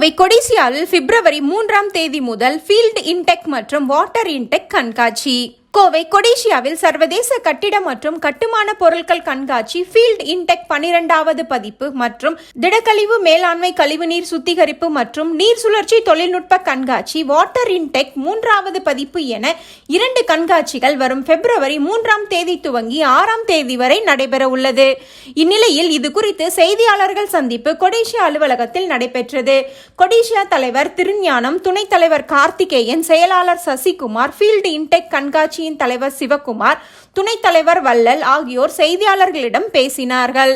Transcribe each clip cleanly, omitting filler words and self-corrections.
கோவை கொடிசியாவில் பிப்ரவரி 3ஆம் தேதி முதல் ஃபீல்ட் இன்டெக் மற்றும் வாட்டர் இன்டெக் கண்காட்சி. கோவை கொடிசியாவில் சர்வதேச கட்டிட மற்றும் கட்டுமான பொருட்கள் கண்காட்சி ஃபீல்ட் இன்டெக் 12வது பதிப்பு மற்றும் திடக்கழிவு மேலாண்மை கழிவுநீர் சுத்திகரிப்பு மற்றும் நீர் சுழற்சி தொழில்நுட்ப கண்காட்சி வாட்டர் இன்டெக் 3வது பதிப்பு என 2 கண்காட்சிகள் வரும் பிப்ரவரி 3ஆம் தேதி துவங்கி 6ஆம் தேதி வரை நடைபெற உள்ளது. இந்நிலையில் இது குறித்து செய்தியாளர்கள் சந்திப்பு கொடிசியா அலுவலகத்தில் நடைபெற்றது. கொடிசியா தலைவர் திருஞானம், துணைத் தலைவர் கார்த்திகேயன், செயலாளர் சசிகுமார், ஃபீல்ட் இன்டெக் கண்காட்சி தலைவர் சிவகுமார், துணைத் தலைவர் வள்ளல் ஆகியோர் செய்தியாளர்களிடம் பேசினார்கள்.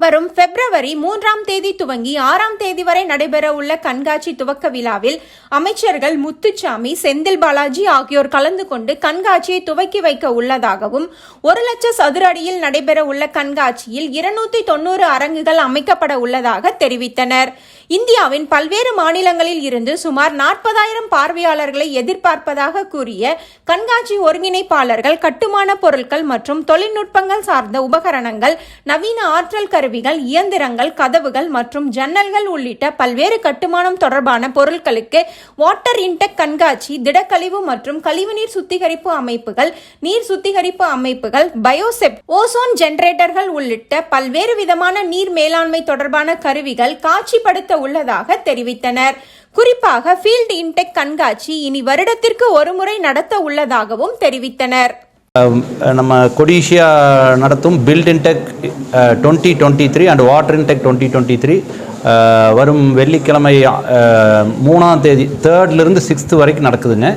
வரும் பிப்ரவரி 3ஆம் தேதி துவங்கி 6ஆம் தேதி வரை நடைபெற உள்ள கண்காட்சி துவக்க விழாவில் அமைச்சர்கள் முத்துசாமி, செந்தில் பாலாஜி ஆகியோர் கலந்து கொண்டு கண்காட்சியை துவக்கி வைக்க உள்ளதாகவும் 1,00,000 சதுர அடியில் நடைபெற உள்ள கண்காட்சியில் 290 அரங்குகள் அமைக்கப்பட உள்ளதாக தெரிவித்தனர். இந்தியாவின் பல்வேறு மாநிலங்களில் இருந்து சுமார் 40,000 பார்வையாளர்களை எதிர்பார்ப்பதாக கூறிய கண்காட்சி ஒருங்கிணைப்பாளர்கள், கட்டுமான பொருட்கள் மற்றும் தொழில்நுட்பங்கள் சார்ந்த உபகரணங்கள், நவீன ஆற்றல் கருவிகள், இயந்திரங்கள், கதவுகள் மற்றும் ஜன்னல்கள் உள்ளிட்ட பல்வேறு கட்டுமானம் தொடர்பான பொருட்களுக்கு வாட்டர் இன்டெக் கண்காட்சி திடக்கழிவு மற்றும் கழிவுநீர் சுத்திகரிப்பு அமைப்புகள், நீர் சுத்திகரிப்பு அமைப்புகள், பயோசெப், ஓசோன் ஜெனரேட்டர்கள் உள்ளிட்ட பல்வேறு விதமான நீர் மேலாண்மை தொடர்பான கருவிகள் காட்சிப்படுத்த உள்ளதாக தெரிவித்தனர். குறிப்பாக ஃபீல்ட் இன்டெக் கண்காட்சி இனி வருடத்திற்கு ஒரு முறை நடத்த உள்ளதாகவும் தெரிவித்தனர். நம்ம கொடிசியா நடத்தும் build Intec 2023 and water Intec 2023 வரும் வெள்ளிக்கிழமை 3ஆம் தேதி 3லிருந்து 6th வரைக்கும் நடக்குதுங்க.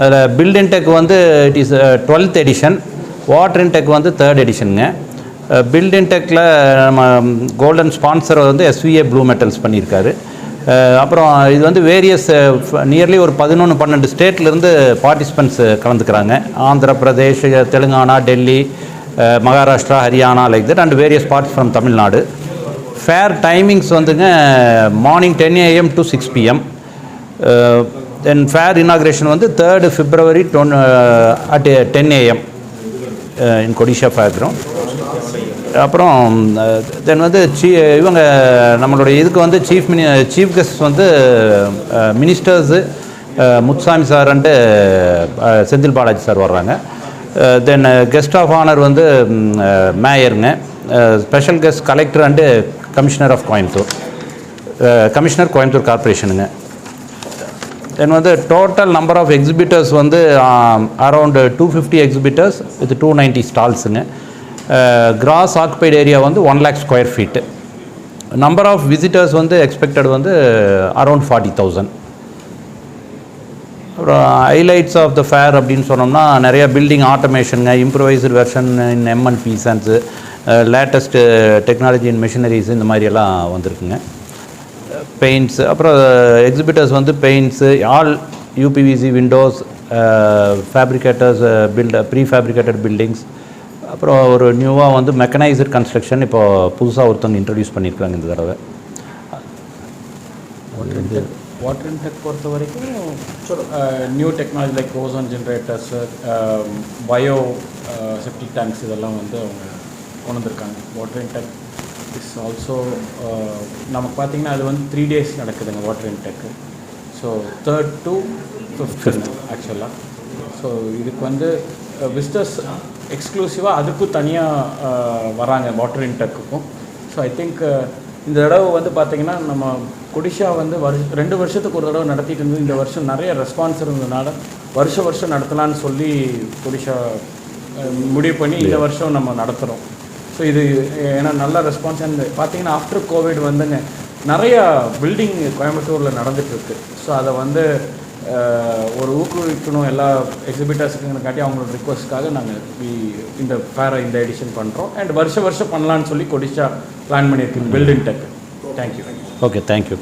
அதில் பில்ட் இன்டெக் வந்து it is 12th edition, water Intec வந்து 3rd எடிஷனுங்க. பில்ட் இன்டெக்கில் நம்ம கோல்டன் ஸ்பான்சர் வந்து SVA ப்ளூ மெட்டல்ஸ் பண்ணியிருக்காரு. அப்புறம் இது வந்து வேரியஸ் நியர்லி ஒரு 11-12 ஸ்டேட்லேருந்து பார்ட்டிசிபெண்ட்ஸ் கலந்துக்கிறாங்க. Andhra Pradesh, Telangana, Delhi, Maharashtra, Haryana, like that, and various parts from Tamil Nadu. Fair timings வந்துங்க morning 10 AM to 6 PM. Then fair inauguration வந்து 3rd February at 10 AM in Codissia fair ground. அப்புறம் தென் வந்து இவங்க நம்மளுடைய இதுக்கு வந்து சீஃப் கெஸ்ட் வந்து ministers Muthusamy sir and Senthil Balaji sir வர்றாங்க. தென் கெஸ்ட் ஆஃப் ஆனர் வந்து மேயருங்க, special guest collector and commissioner of Coimbatore, commissioner Coimbatore கார்பரேஷனுங்க. தென் வந்து டோட்டல் நம்பர் ஆஃப் எக்ஸிபிட்டர்ஸ் வந்து அரவுண்ட் 250 எக்ஸிபிட்டர்ஸ் வித் 290 ஸ்டால்ஸுங்க. கிராஸ் ஆக்குபைட் ஏரியா வந்து 1 lakh square feet. Number of visitors வந்து expected வந்து அரவுண்ட் 40,000. அப்புறம் ஹைலைட்ஸ் ஆஃப் த ஃபேர் அப்படின்னு சொன்னோம்னா நிறைய பில்டிங் ஆட்டோமேஷனுங்க, improvised version in M&P sense, latest technology in machineries, இந்த மாதிரியெல்லாம் வந்திருக்குங்க. பெயிண்ட்ஸ், அப்புறம் எக்ஸிபிட்டர்ஸ் வந்து paints, all UPVC windows, fabricators, pre fabricated buildings, அப்புறம் ஒரு நியூவாக வந்து மெக்கனைஸ்டு கன்ஸ்ட்ரக்ஷன் இப்போது புதுசாக ஒருத்தவங்க இன்ட்ரடியூஸ் பண்ணியிருக்காங்க இந்த தடவை. வாட்டர் இன்டெக் பொறுத்த வரைக்கும் new technology like ozone generators, bio septic tanks, இதெல்லாம் வந்து அவங்க கொண்டு வந்திருக்காங்க. வாட்டர் இன்டெக் இஸ் ஆல்சோ நமக்கு பார்த்திங்கன்னா அது வந்து 3 days நடக்குதுங்க water இன்டெக்கு. So 3rd to 5th ஆக்சுவலாக. ஸோ இதுக்கு வந்து விசிட்டர்ஸ் எக்ஸ்க்ளூசிவாக அதுக்கும் தனியாக வராங்க வாட்டர் இன்டெக்குக்கும். ஸோ ஐ திங்க் இந்த தடவை வந்து பார்த்திங்கன்னா நம்ம கொடிஷா வந்து 2 வருஷத்துக்கு ஒரு தடவை நடத்திட்டு இருந்தது. இந்த வருஷம் நிறைய ரெஸ்பான்ஸ் இருந்ததுனால வருஷம் நடத்தலான்னு சொல்லி கொடிஷா முடிவு பண்ணி இந்த வருஷம் நம்ம நடத்துகிறோம். ஸோ இது ஏன்னா நல்ல ரெஸ்பான்ஸ். அண்ட் பார்த்திங்கன்னா ஆஃப்டர் கோவிட் வந்துங்க நிறையா பில்டிங் கோயம்புத்தூரில் நடந்துகிட்ருக்கு. ஸோ அதை வந்து ஒரு ஊக்குவிக்கணும் எல்லா எக்ஸிபிட்டர்ஸுக்கு காட்டி அவங்களோட ரிக்வஸ்ட்காக நாங்கள் இந்த ஃபேரை இந்த எடிஷன் பண்ணுறோம். அண்ட் வருஷம் பண்ணலான்னு சொல்லி கொடிஷா பிளான் பண்ணியிருக்கோம் build intake. Thank you. Okay, thank you.